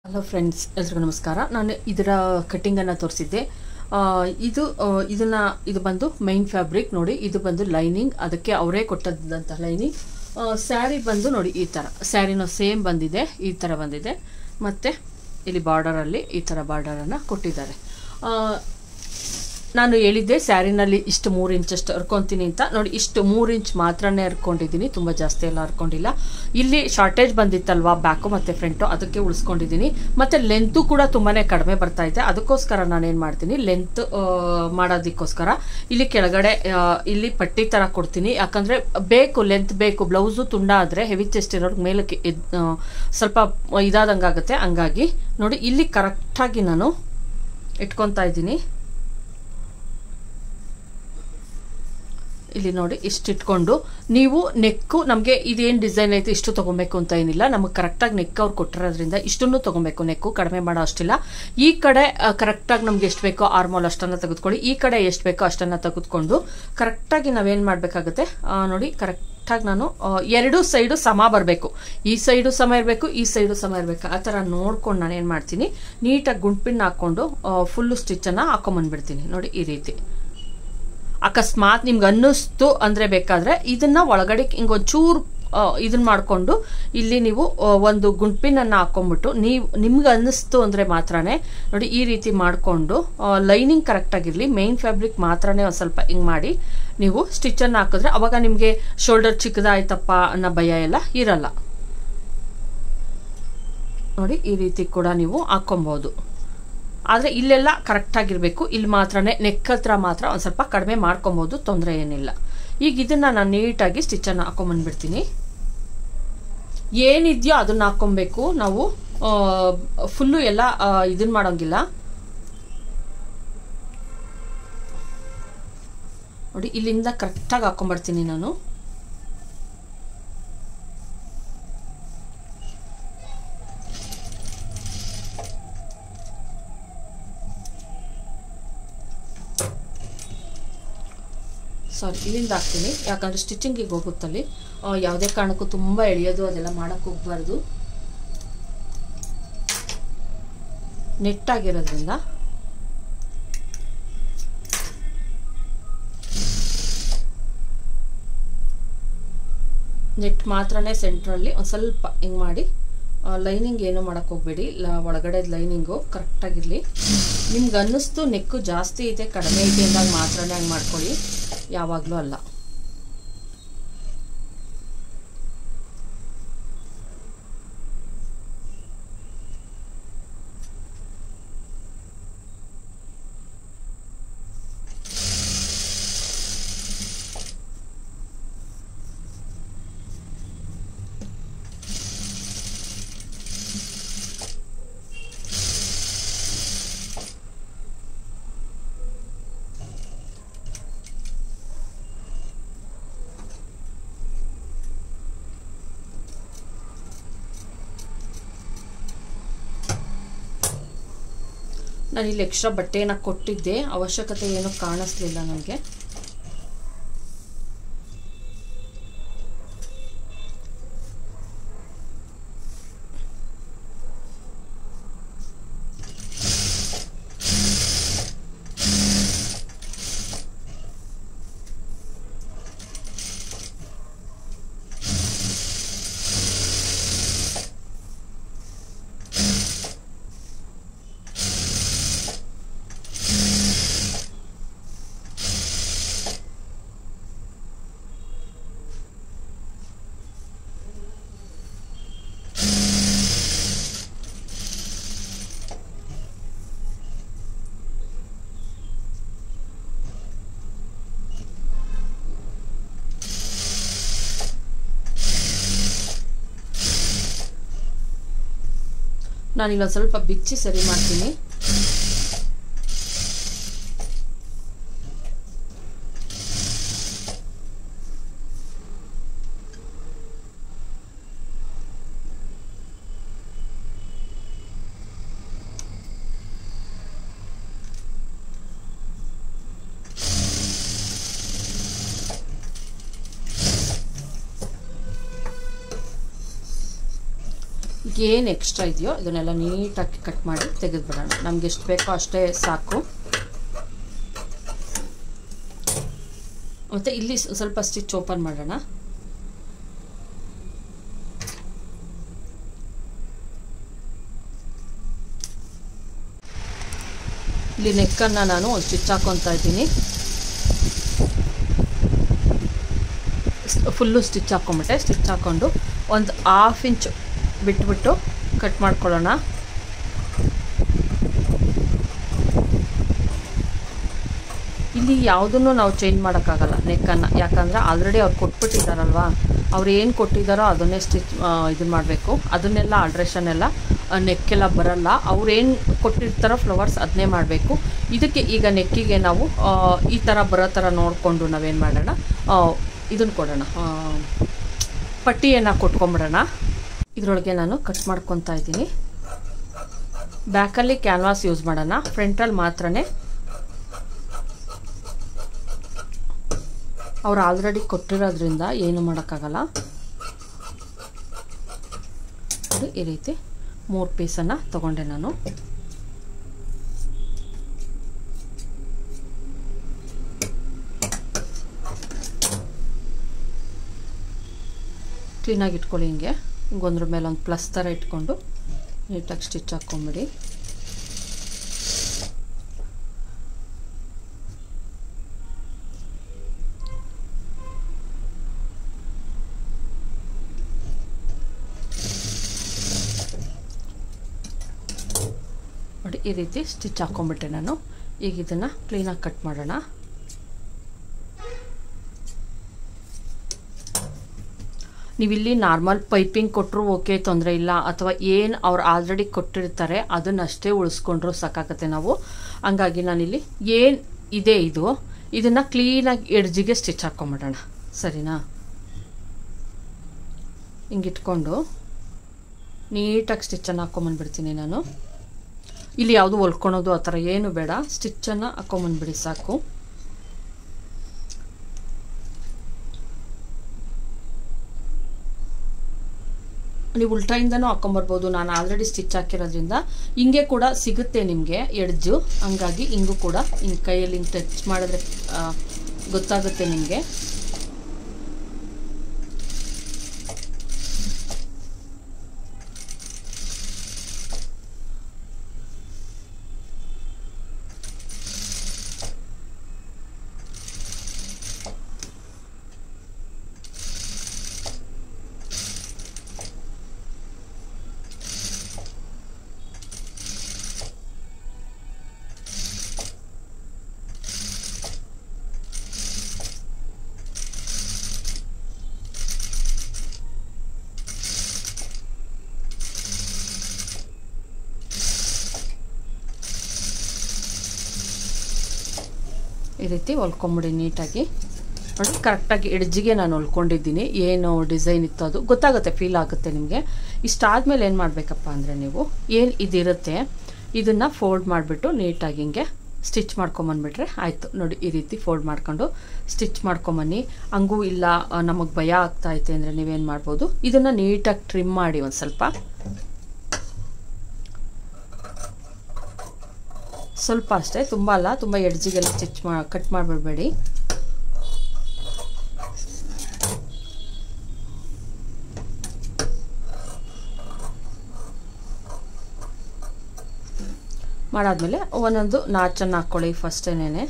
Hello friends, ಎಲ್ರಿಗೂ ನಮಸ್ಕಾರ. ನಾನು ಇದರ ಕಟ್ಟಿಂಗನ್ನು ತೋರಿಸಿದ್ದೆ. ಇದು ಬಂದು ಮೈನ್ ಫ್ಯಾಬ್ರಿಕ್ ನೋಡಿ. ಇದು ಬಂದು ಲೈನಿಂಗ್, ಅದಕ್ಕೆ ಅವರೇ ಕೊಟ್ಟದ್ದಂಥ ಲೈನಿಂಗ್. ಸ್ಯಾರಿ ಬಂದು ನೋಡಿ ಈ ಥರ ಸ್ಯಾರಿನೂ ಸೇಮ್ ಬಂದಿದೆ, ಈ ಥರ ಬಂದಿದೆ. ಮತ್ತು ಇಲ್ಲಿ ಬಾರ್ಡರಲ್ಲಿ ಈ ಥರ ಬಾರ್ಡರನ್ನು ಕೊಟ್ಟಿದ್ದಾರೆ. ನಾನು ಹೇಳಿದ್ದೆ ಸ್ಯಾರಿನಲ್ಲಿ ಇಷ್ಟು 3 ಇಂಚಷ್ಟು ಹರ್ಕೊತೀನಿ ಅಂತ. ನೋಡಿ, ಇಷ್ಟು 3 ಇಂಚ್ ಮಾತ್ರನೇ ಹರ್ಕೊಂಡಿದ್ದೀನಿ, ತುಂಬ ಜಾಸ್ತಿ ಎಲ್ಲ ಹರ್ಕೊಂಡಿಲ್ಲ. ಇಲ್ಲಿ ಶಾರ್ಟೇಜ್ ಬಂದಿತ್ತಲ್ವಾ ಬ್ಯಾಕು ಮತ್ತು ಫ್ರಂಟು, ಅದಕ್ಕೆ ಉಳಿಸ್ಕೊಂಡಿದ್ದೀನಿ. ಮತ್ತು ಲೆಂತು ಕೂಡ ತುಂಬಾ ಕಡಿಮೆ ಬರ್ತಾ ಇದೆ. ಅದಕ್ಕೋಸ್ಕರ ನಾನೇನು ಮಾಡ್ತೀನಿ, ಲೆಂತ್ ಮಾಡೋದಕ್ಕೋಸ್ಕರ ಇಲ್ಲಿ ಕೆಳಗಡೆ ಇಲ್ಲಿ ಪಟ್ಟಿ ಥರ ಕೊಡ್ತೀನಿ. ಯಾಕಂದರೆ ಬೇಕು, ಲೆಂತ್ ಬೇಕು. ಬ್ಲೌಸು ತುಂಡ ಆದರೆ ಹೆವಿ ಚೆಸ್ಟ್ ಇರೋರ್ಗೆ ಮೇಲಕ್ಕೆ ಸ್ವಲ್ಪ ಇದಾದಂಗಾಗುತ್ತೆ. ಹಂಗಾಗಿ ನೋಡಿ, ಇಲ್ಲಿ ಕರೆಕ್ಟಾಗಿ ನಾನು ಇಟ್ಕೊತಾ ಇದ್ದೀನಿ. ಇಲ್ಲಿ ನೋಡಿ, ಇಷ್ಟು ಇಟ್ಕೊಂಡು ನೀವು ನೆಕ್ಕು, ನಮಗೆ ಇದೇನು ಡಿಸೈನ್ ಐತೆ ಇಷ್ಟು ತೊಗೊಬೇಕು ಅಂತ ಏನಿಲ್ಲ. ನಮಗೆ ಕರೆಕ್ಟಾಗಿ ನೆಕ್ ಅವ್ರು ಕೊಟ್ಟಿರೋದ್ರಿಂದ ಇಷ್ಟನ್ನು ತೊಗೊಬೇಕು. ನೆಕ್ಕು ಕಡಿಮೆ ಮಾಡೋ ಅಷ್ಟಿಲ್ಲ. ಈ ಕಡೆ ಕರೆಕ್ಟಾಗಿ ನಮ್ಗೆ ಎಷ್ಟು ಬೇಕೋ ಆರ್ಮೋಲ್ ಅಷ್ಟನ್ನು ತೆಗೆದುಕೊಳ್ಳಿ. ಈ ಕಡೆ ಎಷ್ಟು ಬೇಕೋ ಅಷ್ಟನ್ನು ತೆಗೆದುಕೊಂಡು ಕರೆಕ್ಟಾಗಿ ನಾವೇನು ಮಾಡಬೇಕಾಗುತ್ತೆ ನೋಡಿ, ಕರೆಕ್ಟಾಗಿ ನಾನು ಎರಡೂ ಸೈಡು ಸಮ ಬರಬೇಕು. ಈ ಸೈಡು ಸಮ ಇರಬೇಕು, ಈ ಸೈಡು ಸಮ ಇರಬೇಕು. ಆ ಥರ ನೋಡ್ಕೊಂಡು ನಾನು ಏನು ಮಾಡ್ತೀನಿ, ನೀಟಾಗಿ ಗುಂಡ್ಪಿನ್ ಹಾಕ್ಕೊಂಡು ಫುಲ್ಲು ಸ್ಟಿಚ್ಚನ್ನು ಹಾಕೊಂಬಂದ್ಬಿಡ್ತೀನಿ. ನೋಡಿ, ಈ ರೀತಿ. ಅಕಸ್ಮಾತ್ ನಿಮ್ಗೆ ಅನ್ನಿಸ್ತು ಅಂದರೆ ಬೇಕಾದರೆ ಇದನ್ನು ಒಳಗಡೆ ಹಿಂಗೊಂಚೂರು ಇದನ್ನ ಮಾಡಿಕೊಂಡು ಇಲ್ಲಿ ನೀವು ಒಂದು ಗುಂಡ್ಪಿನನ್ನು ಹಾಕ್ಕೊಂಬಿಟ್ಟು ನಿಮ್ಗೆ ಅನ್ನಿಸ್ತು ಅಂದರೆ ಮಾತ್ರನೇ ನೋಡಿ ಈ ರೀತಿ ಮಾಡಿಕೊಂಡು ಲೈನಿಂಗ್ ಕರೆಕ್ಟಾಗಿರಲಿ. ಮೇನ್ ಫ್ಯಾಬ್ರಿಕ್ ಮಾತ್ರನೇ ಒಂದು ಸ್ವಲ್ಪ ಹಿಂಗೆ ಮಾಡಿ ನೀವು ಸ್ಟಿಚ್ಚನ್ನು ಹಾಕಿದ್ರೆ ಅವಾಗ ನಿಮಗೆ ಶೋಲ್ಡರ್ ಚಿಕ್ಕದಾಯ್ತಪ್ಪ ಅನ್ನೋ ಭಯ ಎಲ್ಲ ಇರಲ್ಲ. ನೋಡಿ, ಈ ರೀತಿ ಕೂಡ ನೀವು ಹಾಕ್ಕೊಬೋದು. ಆದರೆ ಇಲ್ಲೆಲ್ಲ ಕರೆಕ್ಟಾಗಿರಬೇಕು. ಇಲ್ಲಿ ಮಾತ್ರನೇ ನೆಕ್ ಹತ್ರ ಮಾತ್ರ ಒಂದು ಸ್ವಲ್ಪ ಕಡಿಮೆ ಮಾಡ್ಕೊಬೋದು, ತೊಂದರೆ ಏನಿಲ್ಲ. ಈಗ ಇದನ್ನು ನಾನು ನೀಟಾಗಿ ಸ್ಟಿಚ್ಚನ್ನು ಹಾಕೊಂಬಂದ್ಬಿಡ್ತೀನಿ. ಏನಿದೆಯೋ ಅದನ್ನು ಹಾಕ್ಕೊಬೇಕು ನಾವು. ಫುಲ್ಲು ಎಲ್ಲ ಇದನ್ನು ಮಾಡೋಂಗಿಲ್ಲ. ನೋಡಿ, ಇಲ್ಲಿಂದ ಕರೆಕ್ಟಾಗಿ ಹಾಕೊಂಬರ್ತೀನಿ ನಾನು. ಸಾರಿ, ಇಲ್ಲಿಂದ ಹಾಕ್ತೀನಿ. ಯಾಕಂದರೆ ಸ್ಟಿಚಿಂಗಿಗೆ ಹೋಗುತ್ತಲ್ಲಿ ಯಾವುದೇ ಕಾರಣಕ್ಕೂ ತುಂಬ ಎಳೆಯೋದು ಅದೆಲ್ಲ ಮಾಡೋಕ್ಕೆ ಹೋಗ್ಬಾರ್ದು. ನೆಟ್ಟಾಗಿರೋದ್ರಿಂದ ನೆಟ್ ಮಾತ್ರನೇ ಸೆಂಟ್ರಲ್ಲಿ ಒಂದು ಸ್ವಲ್ಪ ಹಿಂಗೆ ಮಾಡಿ. ಲೈನಿಂಗ್ ಏನೂ ಮಾಡೋಕ್ಕೆ ಹೋಗ್ಬೇಡಿ. ಒಳಗಡೆ ಲೈನಿಂಗು ಕರೆಕ್ಟಾಗಿರಲಿ. ನಿಮ್ಗೆ ಅನ್ನಿಸ್ತು ನೆಕ್ಕು ಜಾಸ್ತಿ ಇದೆ ಕಡಿಮೆ ಇದೆ ಅಂದಾಗ ಮಾತ್ರನೇ ಹಂಗೆ ಮಾಡ್ಕೊಳ್ಳಿ, ಯಾವಾಗಲೂ ಅಲ್ಲ. ನಾನಿಲ್ಲಿ ಎಕ್ಸ್ಟ್ರಾ ಬಟ್ಟೆಯನ್ನು ಕೊಟ್ಟಿದ್ದೆ, ಅವಶ್ಯಕತೆ ಏನೂ ಕಾಣಿಸ್ಲಿಲ್ಲ ನನಗೆ. ನಾನಿಲ್ಲೊಂದು ಸ್ವಲ್ಪ ಬಿಚ್ಚಿ ಸರಿ ಮಾಡ್ತೀನಿ. ಏನು ಎಕ್ಸ್ಟ್ರಾ ಇದೆಯೋ ಇದನ್ನೆಲ್ಲ ನೀಟಾಗಿ ಕಟ್ ಮಾಡಿ ತೆಗೆದುಬಿಡೋಣ. ನಮ್ಗೆ ಎಷ್ಟು ಬೇಕೋ ಅಷ್ಟೇ ಸಾಕು. ಮತ್ತು ಇಲ್ಲಿ ಸ್ವಲ್ಪ ಸ್ಟಿಚ್ ಓಪನ್ ಮಾಡೋಣ. ಇಲ್ಲಿ ನೆಕ್ಕನ್ನು ನಾನು ಒಂದು ಸ್ಟಿಚ್ ಹಾಕ್ಕೊತಾ ಇದ್ದೀನಿ. Full stitch ಹಾಕ್ಕೊಂಬಿಟ್ಟೆ. ಸ್ಟಿಚ್ ಹಾಕ್ಕೊಂಡು ಒಂದು 1/2 ಇಂಚ್ ಬಿಟ್ಬಿಟ್ಟು ಕಟ್ ಮಾಡ್ಕೊಳ್ಳೋಣ. ಇಲ್ಲಿ ಯಾವುದನ್ನು ನಾವು ಚೇಂಜ್ ಮಾಡೋಕ್ಕಾಗಲ್ಲ ನೆಕ್ಕನ್ನು, ಯಾಕಂದರೆ ಆಲ್ರೆಡಿ ಅವ್ರು ಕೊಟ್ಬಿಟ್ಟಿದ್ದಾರಲ್ವ, ಅವ್ರು ಏನು ಕೊಟ್ಟಿದ್ದಾರೋ ಅದನ್ನೇ ಸ್ಟಿಚ್ ಇದನ್ನು ಮಾಡಬೇಕು. ಅದನ್ನೆಲ್ಲ ಆಲ್ಟ್ರೇಷನ್ ಎಲ್ಲ ನೆಕ್ಕೆಲ್ಲ ಬರಲ್ಲ. ಅವ್ರು ಏನು ಕೊಟ್ಟಿರ್ತಾರೋ ಫ್ಲವರ್ಸ್ ಅದನ್ನೇ ಮಾಡಬೇಕು. ಇದಕ್ಕೆ ಈಗ ನೆಕ್ಕಿಗೆ ನಾವು ಈ ಥರ ಬರೋ ಥರ ನೋಡಿಕೊಂಡು ನಾವೇನು ಮಾಡೋಣ, ಇದನ್ನು ಕೊಡೋಣ, ಪಟ್ಟಿಯನ್ನು ಕೊಟ್ಕೊಂಬಿಡೋಣ. ಇದರೊಳಗೆ ನಾನು ಕಟ್ ಮಾಡ್ಕೊತಾ ಇದ್ದೀನಿ. ಬ್ಯಾಕಲ್ಲಿ ಕ್ಯಾನ್ವಾಸ್ ಯೂಸ್ ಮಾಡೋಣ, ಫ್ರಂಟಲ್ಲಿ ಮಾತ್ರನೇ. ಅವ್ರು ಆಲ್ರೆಡಿ ಕೊಟ್ಟಿರೋದ್ರಿಂದ ಏನು ಮಾಡೋಕ್ಕಾಗಲ್ಲ. ಈ ರೀತಿ 3 ಪೀಸನ್ನು ತಗೊಂಡೆ ನಾನು. ಕ್ಲೀನಾಗಿ ಇಟ್ಕೊಳ್ಳಿ. ಹಿಂಗೆ ಒಂದ್ರ ಮೇಲೆ ಒಂದು ಪ್ಲಸ್ ಥರ ಇಟ್ಕೊಂಡು ನೀಟಾಗಿ ಸ್ಟಿಚ್ ಹಾಕ್ಕೊಂಬಿಡಿ. ನೋಡಿ ಈ ರೀತಿ ಸ್ಟಿಚ್ ಹಾಕ್ಕೊಂಬಿಟ್ಟೆ ನಾನು. ಈಗ ಇದನ್ನು ಕ್ಲೀನಾಗಿ ಕಟ್ ಮಾಡೋಣ. ನೀವಿಲ್ಲಿ ನಾರ್ಮಲ್ ಪೈಪಿಂಗ್ ಕೊಟ್ಟರು ಓಕೆ, ತೊಂದರೆ ಇಲ್ಲ. ಅಥವಾ ಏನು ಅವ್ರು ಆಲ್ರೆಡಿ ಕೊಟ್ಟಿರ್ತಾರೆ ಅದನ್ನಷ್ಟೇ ಉಳಿಸ್ಕೊಂಡ್ರು ಸಾಕಾಗತ್ತೆ ನಾವು. ಹಂಗಾಗಿ ನಾನಿಲ್ಲಿ ಏನು ಇದೆ ಇದನ್ನು ಕ್ಲೀನಾಗಿ ಎಡ್ಜಿಗೆ ಸ್ಟಿಚ್ ಹಾಕ್ಕೊಂಬಿಡೋಣ. ಸರಿನಾ? ಹಿಂಗಿಟ್ಕೊಂಡು ನೀಟಾಗಿ ಸ್ಟಿಚ್ಚನ್ನು ಹಾಕ್ಕೊಂಬಂದ್ಬಿಡ್ತೀನಿ ನಾನು. ಇಲ್ಲಿ ಯಾವುದು ಹೊಲ್ಕೊಳೋದು ಆ ಥರ ಏನು ಬೇಡ, ಸ್ಟಿಚ್ಚನ್ನು ಹಾಕ್ಕೊಂಬಂದ್ಬಿಡಿ ಸಾಕು. ನೀವು ಉಲ್ಟಾಯಿಂದನೂ ಹಾಕ್ಕೊಂಬರ್ಬೋದು. ನಾನು ಆಲ್ರೆಡಿ ಸ್ಟಿಚ್ ಹಾಕಿರೋದ್ರಿಂದ ಹಿಂಗೆ ಕೂಡ ಸಿಗುತ್ತೆ ನಿಮಗೆ ಎಡ್ಜು. ಹಂಗಾಗಿ ಹಿಂಗೂ ಕೂಡ ಹಿಂಗೆ ಕೈಯಲ್ಲಿ ಹಿಂಗೆ ಟಚ್ ಮಾಡಿದ್ರೆ ಗೊತ್ತಾಗುತ್ತೆ ನಿಮಗೆ. ಈ ರೀತಿ ಹೊಲ್ಕೊಂಬಿಡಿ ನೀಟಾಗಿ. ನೋಡಿ ಕರೆಕ್ಟಾಗಿ ಎಡ್ಜಿಗೆ ನಾನು ಹೊಲ್ಕೊಂಡಿದ್ದೀನಿ. ಏನು ಡಿಸೈನ್ ಇತ್ತು ಅದು ಗೊತ್ತಾಗುತ್ತೆ, ಫೀಲ್ ಆಗುತ್ತೆ ನಿಮಗೆ. ಇಷ್ಟಾದಮೇಲೆ ಏನು ಮಾಡಬೇಕಪ್ಪ ಅಂದರೆ, ನೀವು ಏನು ಇದಿರುತ್ತೆ ಇದನ್ನು ಫೋಲ್ಡ್ ಮಾಡಿಬಿಟ್ಟು ನೀಟಾಗಿ ಹಿಂಗೆ ಸ್ಟಿಚ್ ಮಾಡ್ಕೊಂಬಂದ್ಬಿಟ್ರೆ ಆಯಿತು. ನೋಡಿ ಈ ರೀತಿ ಫೋಲ್ಡ್ ಮಾಡ್ಕೊಂಡು ಸ್ಟಿಚ್ ಮಾಡ್ಕೊಂಬನ್ನಿ. ಹಂಗೂ ಇಲ್ಲ ನಮಗೆ ಭಯ ಆಗ್ತಾಯಿದೆ ಅಂದರೆ ನೀವೇನು ಮಾಡ್ಬೋದು, ಇದನ್ನು ನೀಟಾಗಿ ಟ್ರಿಮ್ ಮಾಡಿ ಒಂದು ಸ್ವಲ್ಪ ಅಷ್ಟೇ, ತುಂಬ ಅಲ್ಲ, ತುಂಬ ಎಡ್ಜಿಗೆಲ್ಲ ಕಟ್ ಮಾಡಿಬಿಡಬೇಡಿ. ಮಾಡಾದ್ಮೇಲೆ ಒಂದೊಂದು ನಾಚನ್ನು ಹಾಕ್ಕೊಳ್ಳಿ. ಫಸ್ಟೇನೆ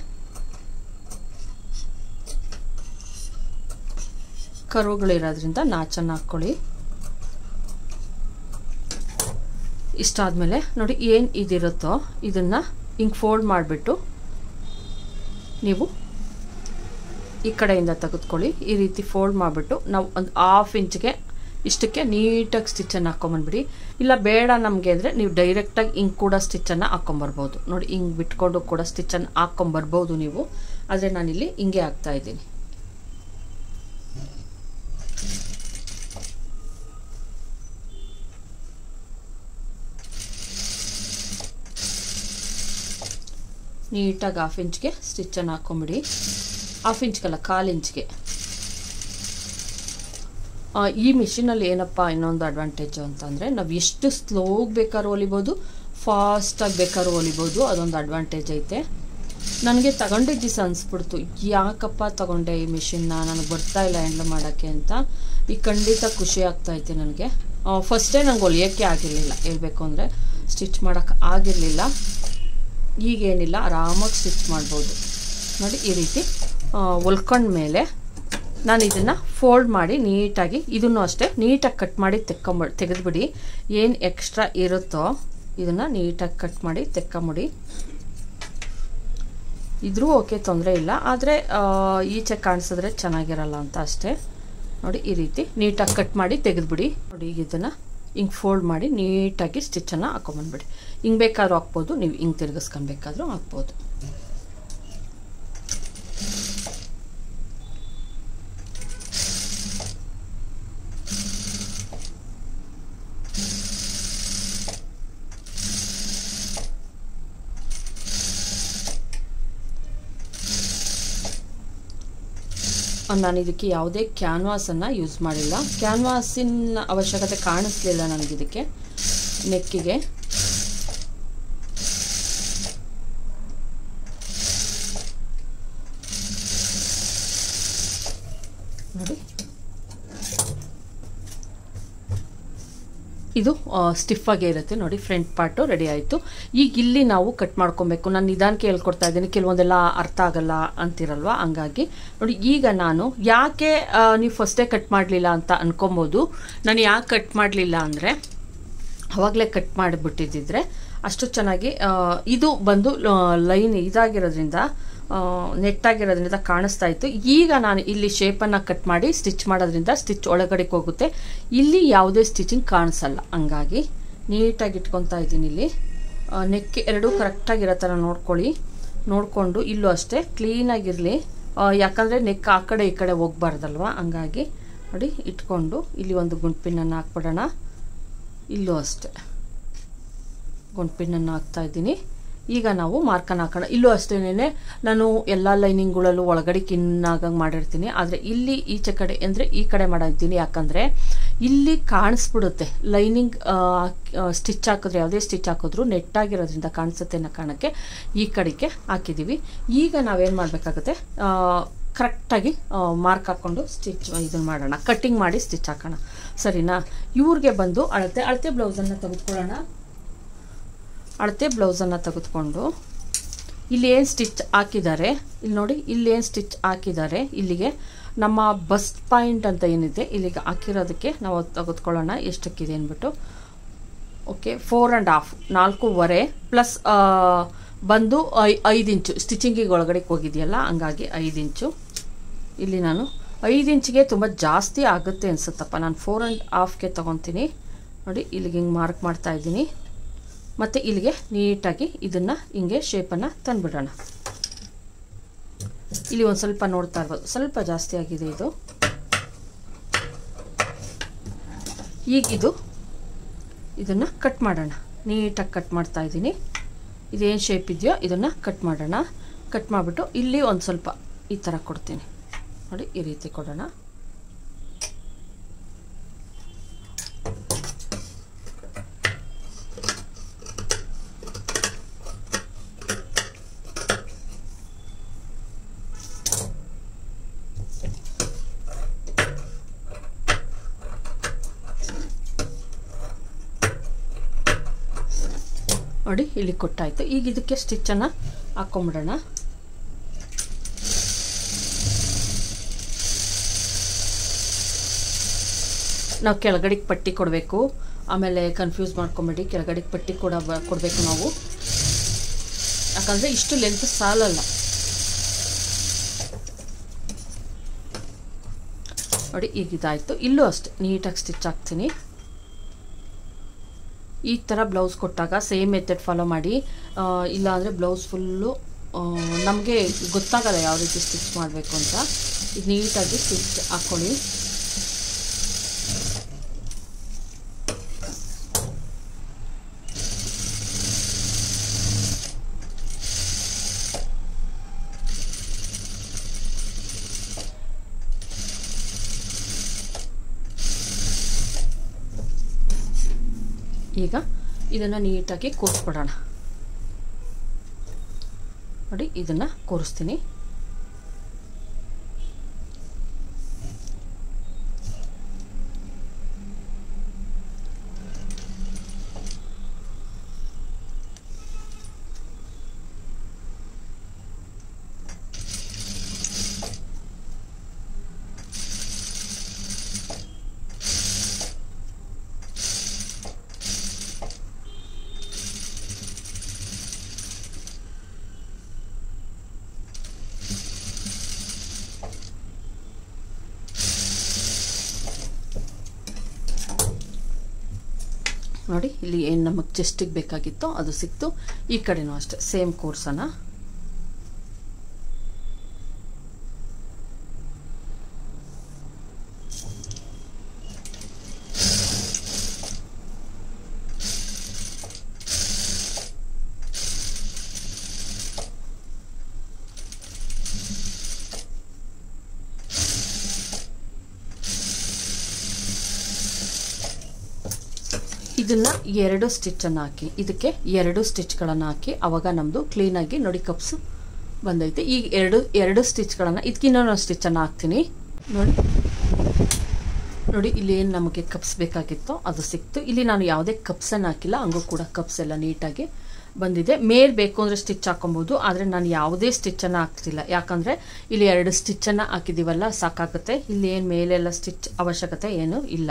ಕರುಗಳಿರೋದ್ರಿಂದ ನಾಚನ್ನು ಹಾಕ್ಕೊಳ್ಳಿ. ಇಷ್ಟಾದಮೇಲೆ ನೋಡಿ ಏನು ಇದಿರುತ್ತೋ ಇದನ್ನು ಹಿಂಗೆ ಫೋಲ್ಡ್ ಮಾಡಿಬಿಟ್ಟು ನೀವು ಈ ಕಡೆಯಿಂದ ತೆಗೆದುಕೊಳ್ಳಿ. ಈ ರೀತಿ ಫೋಲ್ಡ್ ಮಾಡಿಬಿಟ್ಟು ನಾವು ಒಂದು 1/2 ಇಂಚ್ಗೆ ಇಷ್ಟಕ್ಕೆ ನೀಟಾಗಿ ಸ್ಟಿಚ್ಚನ್ನು ಹಾಕ್ಕೊಂಬಂದ್ಬಿಡಿ. ಇಲ್ಲ ಬೇಡ ನಮಗೆ ಅಂದರೆ ನೀವು ಡೈರೆಕ್ಟಾಗಿ ಹಿಂಗೆ ಕೂಡ ಸ್ಟಿಚ್ಚನ್ನು ಹಾಕ್ಕೊಂಬರ್ಬೋದು. ನೋಡಿ ಹಿಂಗೆ ಬಿಟ್ಕೊಂಡು ಕೂಡ ಸ್ಟಿಚ್ಚನ್ನು ಹಾಕ್ಕೊಂಬರ್ಬೋದು ನೀವು. ಆದರೆ ನಾನಿಲ್ಲಿ ಹಿಂಗೆ ಹಾಕ್ತಾಯಿದ್ದೀನಿ. ನೀಟಾಗಿ 1/2 ಇಂಚ್ಗೆ ಸ್ಟಿಚ್ಚನ್ನು ಹಾಕ್ಕೊಂಬಿಡಿ. 1/2 ಇಂಚ್ಗಲ್ಲ, 1/4 ಇಂಚ್ಗೆ ಈ ಮಿಷಿನಲ್ಲಿ ಏನಪ್ಪ ಇನ್ನೊಂದು ಅಡ್ವಾಂಟೇಜು ಅಂತಂದರೆ ನಾವು ಎಷ್ಟು ಸ್ಲೋಗಿ ಬೇಕಾದ್ರೂ ಹೊಲಿಬೋದು, ಫಾಸ್ಟಾಗಿ ಬೇಕಾದ್ರೂ ಹೊಲಿಬೋದು, ಅದೊಂದು ಅಡ್ವಾಂಟೇಜ್ ಐತೆ. ನನಗೆ ತಗೊಂಡಿದ್ದ ದಿವಸ ಅನಿಸ್ಬಿಡ್ತು ಯಾಕಪ್ಪ ತಗೊಂಡೆ ಈ ಮಿಷಿನ್ನ, ನನಗೆ ಬರ್ತಾ ಇಲ್ಲ ಹ್ಯಾಂಡಲ್ ಮಾಡೋಕ್ಕೆ ಅಂತ. ಈಗ ಖಂಡಿತ ಖುಷಿ ಆಗ್ತಾಯಿತ್ತು ನನಗೆ. ಫಸ್ಟೇ ನಂಗೆ ಹೊಲಿಯೋಕ್ಕೆ ಆಗಿರಲಿಲ್ಲ, ಹೇಳಬೇಕು ಅಂದರೆ ಸ್ಟಿಚ್ ಮಾಡೋಕ್ಕೆ ಆಗಿರಲಿಲ್ಲ. ಈಗೇನಿಲ್ಲ, ಆರಾಮಾಗಿ ಸ್ಟಿಚ್ ಮಾಡ್ಬೋದು ನೋಡಿ. ಈ ರೀತಿ ಹೊಲ್ಕೊಂಡ್ಮೇಲೆ ನಾನು ಇದನ್ನು ಫೋಲ್ಡ್ ಮಾಡಿ ನೀಟಾಗಿ, ಇದನ್ನು ಅಷ್ಟೇ ನೀಟಾಗಿ ಕಟ್ ಮಾಡಿ ತೆಗೆದುಬಿಡಿ. ಏನು ಎಕ್ಸ್ಟ್ರಾ ಇರುತ್ತೋ ಇದನ್ನು ನೀಟಾಗಿ ಕಟ್ ಮಾಡಿ ತೆಕ್ಕೊಂಬಿಡಿ. ಇದ್ರೂ ಓಕೆ, ತೊಂದರೆ ಇಲ್ಲ. ಆದರೆ ಈಚೆ ಕಾಣಿಸಿದ್ರೆ ಚೆನ್ನಾಗಿರಲ್ಲ ಅಂತ ಅಷ್ಟೇ. ನೋಡಿ ಈ ರೀತಿ ನೀಟಾಗಿ ಕಟ್ ಮಾಡಿ ತೆಗೆದುಬಿಡಿ. ನೋಡಿ ಈಗ ಇದನ್ನು ಹಿಂಗೆ ಫೋಲ್ಡ್ ಮಾಡಿ ನೀಟಾಗಿ ಸ್ಟಿಚ್ಚನ್ನು ಹಾಕೊಂಬಂದ್ಬಿಡಿ. ಹಿಂಗೆ ಬೇಕಾದ್ರೂ ಹಾಕ್ಬೋದು, ನೀವು ಹಿಂಗೆ ತಿರುಗಿಸ್ಕೊಬೇಕಾದ್ರೂ ಹಾಕ್ಬೋದು. ನಾನು ಇದಕ್ಕೆ ಯಾವುದೇ ಕ್ಯಾನ್ವಾಸನ್ನು ಯೂಸ್ ಮಾಡಿಲ್ಲ. ಕ್ಯಾನ್ವಾಸಿನ ಅವಶ್ಯಕತೆ ಕಾಣಿಸ್ಲಿಲ್ಲ ನನಗಿದಕ್ಕೆ ನೆಕ್ಕಿಗೆ. ನೋಡಿ ಇದು ಸ್ಟಿಫಾಗೇ ಇರುತ್ತೆ ನೋಡಿ. ಫ್ರಂಟ್ ಪಾರ್ಟು ರೆಡಿ ಆಯಿತು. ಈಗ ಇಲ್ಲಿ ನಾವು ಕಟ್ ಮಾಡ್ಕೊಬೇಕು. ನಾನು ನಿಧಾನಕ್ಕೆ ಹೇಳ್ಕೊಡ್ತಾ ಇದ್ದೀನಿ, ಕೆಲವೊಂದೆಲ್ಲ ಅರ್ಥ ಆಗಲ್ಲ ಅಂತಿರಲ್ವ, ಹಂಗಾಗಿ ನೋಡಿ. ಈಗ ನಾನು ಯಾಕೆ ನೀವು ಫಸ್ಟೇ ಕಟ್ ಮಾಡಲಿಲ್ಲ ಅಂತ ಅನ್ಕೊಬೋದು. ನಾನು ಯಾಕೆ ಕಟ್ ಮಾಡಲಿಲ್ಲ ಅಂದರೆ, ಆವಾಗಲೇ ಕಟ್ ಮಾಡಿಬಿಟ್ಟಿದ್ದಿದ್ರೆ ಅಷ್ಟು ಚೆನ್ನಾಗಿ ಇದು ಬಂದು ಲೈನ್ ಇದಾಗಿರೋದ್ರಿಂದ, ನೆಟ್ಟಾಗಿರೋದ್ರಿಂದ ಕಾಣಿಸ್ತಾ ಇತ್ತು. ಈಗ ನಾನು ಇಲ್ಲಿ ಶೇಪನ್ನು ಕಟ್ ಮಾಡಿ ಸ್ಟಿಚ್ ಮಾಡೋದ್ರಿಂದ ಸ್ಟಿಚ್ ಒಳಗಡೆಗೆ ಹೋಗುತ್ತೆ, ಇಲ್ಲಿ ಯಾವುದೇ ಸ್ಟಿಚಿಂಗ್ ಕಾಣಿಸಲ್ಲ. ಹಂಗಾಗಿ ನೀಟಾಗಿ ಇಟ್ಕೊತಾ ಇದ್ದೀನಿ. ಇಲ್ಲಿ ನೆಕ್ ಎರಡೂ ಕರೆಕ್ಟಾಗಿರೋ ಥರ ನೋಡ್ಕೊಳ್ಳಿ. ನೋಡಿಕೊಂಡು ಇಲ್ಲೂ ಅಷ್ಟೇ ಕ್ಲೀನಾಗಿರಲಿ, ಯಾಕಂದರೆ ನೆಕ್ ಆ ಕಡೆ ಈ ಕಡೆ ಹೋಗ್ಬಾರ್ದಲ್ವ. ಹಂಗಾಗಿ ನೋಡಿ ಇಟ್ಕೊಂಡು ಇಲ್ಲಿ ಒಂದು ಗುಂಡ್ಪಿನ್ನನ್ನು ಹಾಕ್ಬಿಡೋಣ. ಇಲ್ಲೂ ಅಷ್ಟೇ ಗುಂಡ್ಪಿನ್ನನ್ನು ಹಾಕ್ತಾ ಇದ್ದೀನಿ. ಈಗ ನಾವು ಮಾರ್ಕನ್ನು ಹಾಕೋಣ. ಇಲ್ಲೂ ಅಷ್ಟೇನೆ ನಾನು ಎಲ್ಲ ಲೈನಿಂಗ್ಗಳಲ್ಲೂ ಒಳಗಡೆ ಕಿನ್ನಾಗಂಗೆ ಮಾಡಿರ್ತೀನಿ. ಆದರೆ ಇಲ್ಲಿ ಈಚೆ ಕಡೆ ಅಂದರೆ ಈ ಕಡೆ ಮಾಡಿರ್ತೀನಿ, ಯಾಕಂದರೆ ಇಲ್ಲಿ ಕಾಣಿಸ್ಬಿಡುತ್ತೆ ಲೈನಿಂಗ್. ಸ್ಟಿಚ್ ಹಾಕಿದ್ರೆ, ಯಾವುದೇ ಸ್ಟಿಚ್ ಹಾಕಿದ್ರು ನೆಟ್ಟಾಗಿರೋದ್ರಿಂದ ಕಾಣಿಸುತ್ತೆ ಅನ್ನೋ ಕಾರಣಕ್ಕೆ ಈ ಕಡೆಗೆ ಹಾಕಿದ್ದೀವಿ. ಈಗ ನಾವೇನು ಮಾಡಬೇಕಾಗುತ್ತೆ, ಕರೆಕ್ಟಾಗಿ ಮಾರ್ಕ್ ಹಾಕ್ಕೊಂಡು ಸ್ಟಿಚ್ ಇದನ್ನು ಮಾಡೋಣ, ಕಟ್ಟಿಂಗ್ ಮಾಡಿ ಸ್ಟಿಚ್ ಹಾಕೋಣ. ಸರಿನಾ? ಇವ್ರಿಗೆ ಬಂದು ಅಳತೆ ಬ್ಲೌಸನ್ನು ತೆಗೆದುಕೊಳ್ಳೋಣ. ಅಳತೆ ಬ್ಲೌಸನ್ನು ತೆಗೆದುಕೊಂಡು ಇಲ್ಲಿ ಏನು ಸ್ಟಿಚ್ ಹಾಕಿದ್ದಾರೆ, ಇಲ್ಲಿ ನೋಡಿ, ಇಲ್ಲೇನು ಸ್ಟಿಚ್ ಹಾಕಿದ್ದಾರೆ, ಇಲ್ಲಿಗೆ ನಮ್ಮ ಬಸ್ಟ್ ಪಾಯಿಂಟ್ ಅಂತ ಏನಿದೆ ಇಲ್ಲಿಗೆ ಹಾಕಿರೋದಕ್ಕೆ ನಾವು ತೆಗೆದುಕೊಳ್ಳೋಣ ಎಷ್ಟಕ್ಕಿದೆ ಅಂದ್ಬಿಟ್ಟು. ಓಕೆ, 4.5 4.5 ಪ್ಲಸ್ ಬಂದು 5 ಇಂಚು ಸ್ಟಿಚಿಂಗಿಗೆ ಒಳಗಡೆ ಹೋಗಿದೆಯಲ್ಲ, ಹಂಗಾಗಿ 5 ಇಂಚು. ಇಲ್ಲಿ ನಾನು 5 ಇಂಚಿಗೆ ತುಂಬ ಜಾಸ್ತಿ ಆಗುತ್ತೆ ಅನಿಸುತ್ತಪ್ಪ, ನಾನು 4.5ಗೆ ತೊಗೊತೀನಿ. ನೋಡಿ ಇಲ್ಲಿಗೆ ಹಿಂಗೆ ಮಾರ್ಕ್ ಮಾಡ್ತಾ ಇದ್ದೀನಿ. ಮತ್ತು ಇಲ್ಲಿಗೆ ನೀಟಾಗಿ ಇದನ್ನು ಹಿಂಗೆ ಶೇಪನ್ನು ತಂದುಬಿಡೋಣ. ಇಲ್ಲಿ ಒಂದು ಸ್ವಲ್ಪ ನೋಡ್ತಾ ಇರ್ಬೋದು, ಸ್ವಲ್ಪ ಜಾಸ್ತಿ ಆಗಿದೆ ಇದು. ಈಗ ಇದನ್ನು ಕಟ್ ಮಾಡೋಣ. ನೀಟಾಗಿ ಕಟ್ ಮಾಡ್ತಾ ಇದ್ದೀನಿ. ಇದೇನು ಶೇಪ್ ಇದೆಯೋ ಇದನ್ನು ಕಟ್ ಮಾಡೋಣ. ಕಟ್ ಮಾಡಿಬಿಟ್ಟು ಇಲ್ಲಿ ಒಂದು ಸ್ವಲ್ಪ ಈ ಥರ ಕೊಡ್ತೀನಿ ನೋಡಿ, ಈ ರೀತಿ ಕೊಡೋಣ. ನೋಡಿ ಇಲ್ಲಿ ಕೊಟ್ಟಾಯಿತು. ಈಗ ಇದಕ್ಕೆ ಸ್ಟಿಚ್ಚನ್ನು ಹಾಕ್ಕೊಂಬಿಡೋಣ. ನಾವು ಕೆಳಗಡೆಗೆ ಪಟ್ಟಿ ಕೊಡಬೇಕು, ಆಮೇಲೆ ಕನ್ಫ್ಯೂಸ್ ಮಾಡ್ಕೊಂಬೇಡಿ, ಕೆಳಗಡೆಗೆ ಪಟ್ಟಿ ಕೊಡಬೇಕು ನಾವು, ಯಾಕಂದರೆ ಇಷ್ಟು ಲೆಂತ್ ಸಾಲಲ್ಲ. ನೋಡಿ ಈಗ ಇದಾಯಿತು. ಇಲ್ಲೂ ಅಷ್ಟೇ ನೀಟಾಗಿ ಸ್ಟಿಚ್ ಹಾಕ್ತೀನಿ. ಈ ಥರ ಬ್ಲೌಸ್ ಕೊಟ್ಟಾಗ ಸೇಮ್ ಮೆಥಡ್ ಫಾಲೋ ಮಾಡಿ, ಇಲ್ಲಾಂದರೆ ಬ್ಲೌಸ್ ಫುಲ್ಲು ನಮಗೆ ಗೊತ್ತಾಗಲ್ಲ ಯಾವ ರೀತಿ ಸ್ಟಿಚ್ ಮಾಡಬೇಕು ಅಂತ. ಇದು ನೀಟಾಗಿ ಸ್ಟಿಚ್ ಹಾಕ್ಕೊಳ್ಳಿ. ಈಗ ಇದನ್ನು ನೀಟಾಗಿ ಕೂರಿಸ್ಬಿಡೋಣ. ನೋಡಿ ಇದನ್ನು ಕೂರಿಸ್ತೀನಿ. ನೋಡಿ ಇಲ್ಲಿ ಏನು ನಮಗೆ ಚೆಸ್ಟಿಗೆ ಬೇಕಾಗಿತ್ತೋ ಅದು ಸಿಕ್ತು. ಈ ಕಡೆನೂ ಅಷ್ಟೇ ಸೇಮ್ ಕೋರ್ಸನ್ನ ಇದನ್ನ 2 ಸ್ಟಿಚ್ಚನ್ನು ಹಾಕಿ, ಇದಕ್ಕೆ 2 ಸ್ಟಿಚ್ಗಳನ್ನು ಹಾಕಿ, ಅವಾಗ ನಮ್ಮದು ಕ್ಲೀನಾಗಿ ನೋಡಿ ಕಪ್ಸು ಬಂದೈತೆ. ಈಗ ಎರಡು ಸ್ಟಿಚ್ಗಳನ್ನು ಇದಕ್ಕೆ ಇನ್ನೊಂದು ಸ್ಟಿಚ್ಚನ್ನು ಹಾಕ್ತೀನಿ. ನೋಡಿ ಇಲ್ಲಿ ಏನು ನಮಗೆ ಕಪ್ಸ್ ಬೇಕಾಗಿತ್ತೋ ಅದು ಸಿಕ್ತು. ಇಲ್ಲಿ ನಾನು ಯಾವುದೇ ಕಪ್ಸನ್ನು ಹಾಕಿಲ್ಲ, ಹಂಗೂ ಕೂಡ ಕಪ್ಸ್ ಎಲ್ಲ ನೀಟಾಗಿ ಬಂದಿದೆ. ಮೇಲ್ ಬೇಕು ಅಂದರೆ ಸ್ಟಿಚ್ ಹಾಕೊಬೋದು, ಆದರೆ ನಾನು ಯಾವುದೇ ಸ್ಟಿಚ್ಚನ್ನು ಹಾಕ್ತಿಲ್ಲ. ಯಾಕಂದರೆ ಇಲ್ಲಿ 2 ಸ್ಟಿಚ್ಚನ್ನು ಹಾಕಿದ್ದೀವಲ್ಲ ಸಾಕಾಗುತ್ತೆ. ಇಲ್ಲಿ ಏನು ಮೇಲೆಲ್ಲ ಸ್ಟಿಚ್ ಅವಶ್ಯಕತೆ ಏನೂ ಇಲ್ಲ.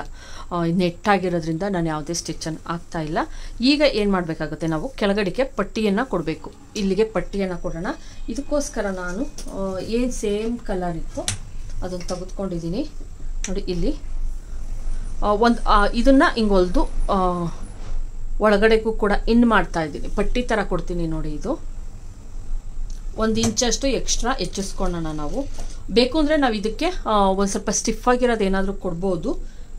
ನೆಟ್ಟಾಗಿರೋದ್ರಿಂದ ನಾನು ಯಾವುದೇ ಸ್ಟಿಚ್ಚನ್ನು ಹಾಕ್ತಾ ಇಲ್ಲ. ಈಗ ಏನು ಮಾಡಬೇಕಾಗುತ್ತೆ, ನಾವು ಕೆಳಗಡೆಗೆ ಪಟ್ಟಿಯನ್ನು ಕೊಡಬೇಕು. ಇಲ್ಲಿಗೆ ಪಟ್ಟಿಯನ್ನು ಕೊಡೋಣ. ಇದಕ್ಕೋಸ್ಕರ ನಾನು ಏನು ಸೇಮ್ ಕಲರ್ ಇತ್ತು ಅದನ್ನು ತೆಗೆದುಕೊಂಡಿದ್ದೀನಿ. ನೋಡಿ ಇಲ್ಲಿ ಒಂದು ಇದನ್ನು ಹಿಂಗೆ ಹೊಲಿದು ಒಳಗಡೆಗೂ ಕೂಡ ಇನ್ ಮಾಡ್ತಾ ಇದ್ದೀನಿ. ಪಟ್ಟಿ ಥರ ಕೊಡ್ತೀನಿ ನೋಡಿ. ಇದು 1 ಇಂಚಷ್ಟು ಎಕ್ಸ್ಟ್ರಾ ಹೆಚ್ಚಿಸ್ಕೊಳ್ಳೋಣ ನಾವು. ಬೇಕು ಅಂದರೆ ನಾವು ಇದಕ್ಕೆ ಒಂದು ಸ್ವಲ್ಪ ಸ್ಟಿಫ್ ಆಗಿರೋದು ಏನಾದರೂ ಕೊಡ್ಬೋದು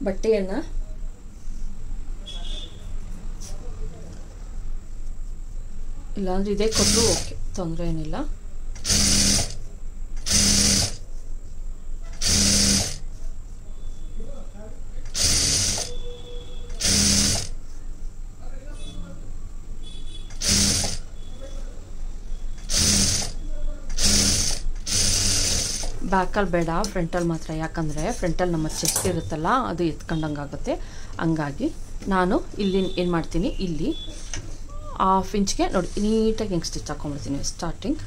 ಬಟ್ಟೆಯನ್ನು. ಇಲ್ಲಾಂದ್ರೆ ಇದೇ ಕೊಟ್ಟರು ಓಕೆ, ತೊಂದರೆ ಏನಿಲ್ಲ. ಬ್ಯಾಕಲ್ಲಿ ಬೇಡ, ಫ್ರಂಟಲ್ಲಿ ಮಾತ್ರ. ಯಾಕಂದರೆ ಫ್ರಂಟಲ್ಲಿ ನಮ್ಮ ಚೆಸ್ಟ್ ಇರುತ್ತಲ್ಲ ಅದು ಎತ್ಕೊಂಡಂಗೆ ಆಗುತ್ತೆ. ಹಂಗಾಗಿ ನಾನು ಇಲ್ಲಿ ಏನು ಮಾಡ್ತೀನಿ, ಇಲ್ಲಿ 1/2 ಇಂಚ್ಗೆ ನೋಡಿ ನೀಟಾಗಿ ಹಿಂಗೆ ಸ್ಟಿಚ್ ಹಾಕೊಂಡ್ಬಿಡ್ತೀನಿ ಸ್ಟಾರ್ಟಿಂಗ್.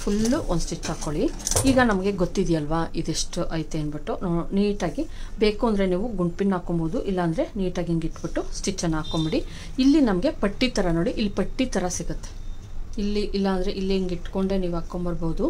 ಫುಲ್ಲು ಒಂದು ಸ್ಟಿಚ್ ಹಾಕ್ಕೊಳ್ಳಿ. ಈಗ ನಮಗೆ ಗೊತ್ತಿದೆಯಲ್ವಾ ಇದೆಷ್ಟು ಐತೆ ಅಂದ್ಬಿಟ್ಟು. ನೀಟಾಗಿ ಬೇಕು ಅಂದರೆ ನೀವು ಗುಂಡ್ಪಿನ್ ಹಾಕೊಬೋದು, ಇಲ್ಲಾಂದರೆ ನೀಟಾಗಿ ಹಿಂಗೆ ಇಟ್ಬಿಟ್ಟು ಸ್ಟಿಚ್ಚನ್ನು ಹಾಕೊಂಬಿಡಿ. ಇಲ್ಲಿ ನಮಗೆ ಪಟ್ಟಿ ಥರ ನೋಡಿ, ಇಲ್ಲಿ ಪಟ್ಟಿ ಥರ ಸಿಗುತ್ತೆ. ಇಲ್ಲಿ ಇಲ್ಲಾಂದರೆ ಇಲ್ಲಿ ಹಿಂಗೆ ಇಟ್ಕೊಂಡೆ ನೀವು ಹಾಕ್ಕೊಂಬರ್ಬೋದು.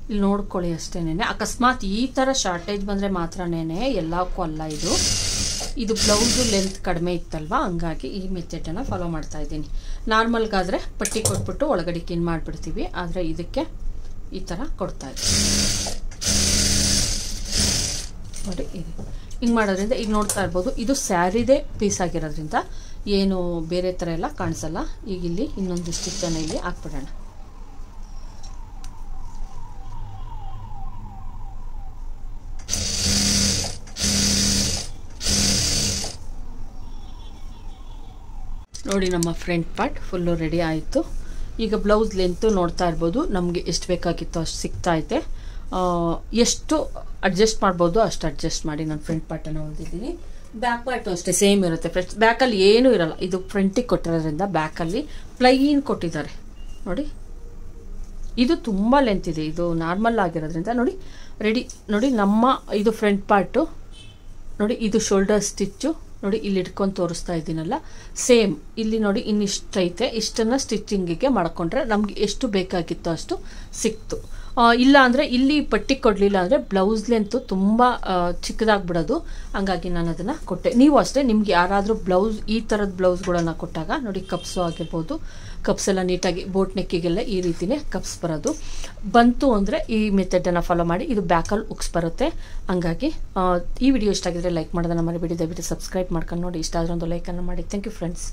ಇಲ್ಲಿ ನೋಡ್ಕೊಳ್ಳಿ ಅಷ್ಟೇನೆ. ಅಕಸ್ಮಾತ್ ಈ ಥರ ಶಾರ್ಟೇಜ್ ಬಂದರೆ ಮಾತ್ರನೇ, ಎಲ್ಲಕ್ಕೂ ಅಲ್ಲ. ಇದು ಬ್ಲೌಸು ಲೆಂತ್ ಕಡಿಮೆ ಇತ್ತಲ್ವಾ, ಹಂಗಾಗಿ ಈ ಮೆಥಡನ್ನು ಫಾಲೋ ಮಾಡ್ತಾ ಇದ್ದೀನಿ. ನಾರ್ಮಲ್ಗಾದರೆ ಪಟ್ಟಿ ಕೊಟ್ಬಿಟ್ಟು ಒಳಗಡೆಗೆ ಇನ್ ಮಾಡಿಬಿಡ್ತೀವಿ, ಆದರೆ ಇದಕ್ಕೆ ಈ ಥರ ಕೊಡ್ತಾ ಇದ್ದೀನಿ ನೋಡಿ. ಹಿಂಗೆ ಮಾಡೋದ್ರಿಂದ ಈಗ ನೋಡ್ತಾ ಇರ್ಬೋದು, ಇದು ಸ್ಯಾರಿದೇ ಪೀಸ್ ಆಗಿರೋದ್ರಿಂದ ಏನು ಬೇರೆ ಥರ ಎಲ್ಲ ಕಾಣಿಸಲ್ಲ. ಈಗ ಇಲ್ಲಿ ಇನ್ನೊಂದು ಸ್ಟಿಚ್ಚನ್ನು ಇಲ್ಲಿ ಹಾಕ್ಬಿಡೋಣ. ನೋಡಿ ನಮ್ಮ ಫ್ರಂಟ್ ಪಾರ್ಟ್ ಫುಲ್ಲು ರೆಡಿ ಆಯಿತು. ಈಗ ಬ್ಲೌಸ್ ಲೆಂತು ನೋಡ್ತಾ ಇರ್ಬೋದು, ನಮಗೆ ಎಷ್ಟು ಬೇಕಾಗಿತ್ತು ಅಷ್ಟು ಸಿಗ್ತಾ ಐತೆ. ಎಷ್ಟು ಅಡ್ಜಸ್ಟ್ ಮಾಡ್ಬೋದು ಅಷ್ಟು ಅಡ್ಜಸ್ಟ್ ಮಾಡಿ ನಾನು ಫ್ರಂಟ್ ಪಾರ್ಟನ್ನು ಹೊಲ್ದಿದ್ದೀನಿ. ಬ್ಯಾಕ್ ಪಾರ್ಟು ಅಷ್ಟೇ ಸೇಮ್ ಇರುತ್ತೆ. ಬ್ಯಾಕಲ್ಲಿ ಏನೂ ಇರಲ್ಲ. ಇದು ಫ್ರಂಟಿಗೆ ಕೊಟ್ಟಿರೋದ್ರಿಂದ ಬ್ಯಾಕಲ್ಲಿ ಪ್ಲೈನ್ ಕೊಟ್ಟಿದ್ದಾರೆ ನೋಡಿ. ಇದು ತುಂಬ ಲೆಂತ್ ಇದೆ, ಇದು ನಾರ್ಮಲ್ ಆಗಿರೋದ್ರಿಂದ ನೋಡಿ ರೆಡಿ. ನೋಡಿ ನಮ್ಮ ಇದು ಫ್ರಂಟ್ ಪಾರ್ಟು ನೋಡಿ, ಇದು ಶೋಲ್ಡರ್ ಸ್ಟಿಚ್ಚು ನೋಡಿ, ಇಲ್ಲಿ ಇಟ್ಕೊಂಡು ತೋರಿಸ್ತಾ ಇದ್ದೀನಲ್ಲ ಸೇಮ್. ಇಲ್ಲಿ ನೋಡಿ ಇನ್ನಿಷ್ಟೈತೆ, ಇಷ್ಟನ್ನು ಸ್ಟಿಚಿಂಗಿಗೆ ಮಾಡ್ಕೊಂಡ್ರೆ ನಮ್ಗೆ ಎಷ್ಟು ಬೇಕಾಗಿತ್ತು ಅಷ್ಟು ಸಿಕ್ತು. ಇಲ್ಲ ಅಂದರೆ ಇಲ್ಲಿ ಪಟ್ಟಿ ಕೊಡಲಿಲ್ಲ ಅಂದರೆ ಬ್ಲೌಸ್ ಲೆಂತು ತುಂಬ ಚಿಕ್ಕದಾಗ್ಬಿಡೋದು. ಹಂಗಾಗಿ ನಾನು ಅದನ್ನು ಕೊಟ್ಟೆ. ನೀವು ಅಷ್ಟೇ ನಿಮ್ಗೆ ಯಾರಾದರೂ ಬ್ಲೌಸ್ ಈ ಥರದ ಬ್ಲೌಸ್ಗಳನ್ನು ಕೊಟ್ಟಾಗ ನೋಡಿ ಕಪ್ಸು ಆಗಿರ್ಬೋದು, ಕಪ್ಸ್ ಎಲ್ಲ ನೀಟಾಗಿ ಬೋಟ್ ನೆಕ್ಕಿಗೆಲ್ಲ ಈ ರೀತಿಯೇ ಕಪ್ಸ್ ಬರೋದು ಬಂತು ಅಂದರೆ ಈ ಮೆಥಡನ್ನು ಫಾಲೋ ಮಾಡಿ. ಇದು ಬ್ಯಾಕಲ್ಲಿ ಉಕ್ಸ್ ಬರುತ್ತೆ. ಹಂಗಾಗಿ ಈ ವಿಡಿಯೋ ಇಷ್ಟ ಆಗಿದ್ರೆ ಲೈಕ್ ಮಾಡೋದನ್ನು ಮರಿಬೇಡಿ. ದಯವಿಟ್ಟು ಸಬ್ಸ್ಕ್ರೈಬ್ ಮಾಡ್ಕೊಂಡು ನೋಡಿ. ಇಷ್ಟ ಆದರೆ ಒಂದು ಲೈಕನ್ನು ಮಾಡಿ. Thank you friends.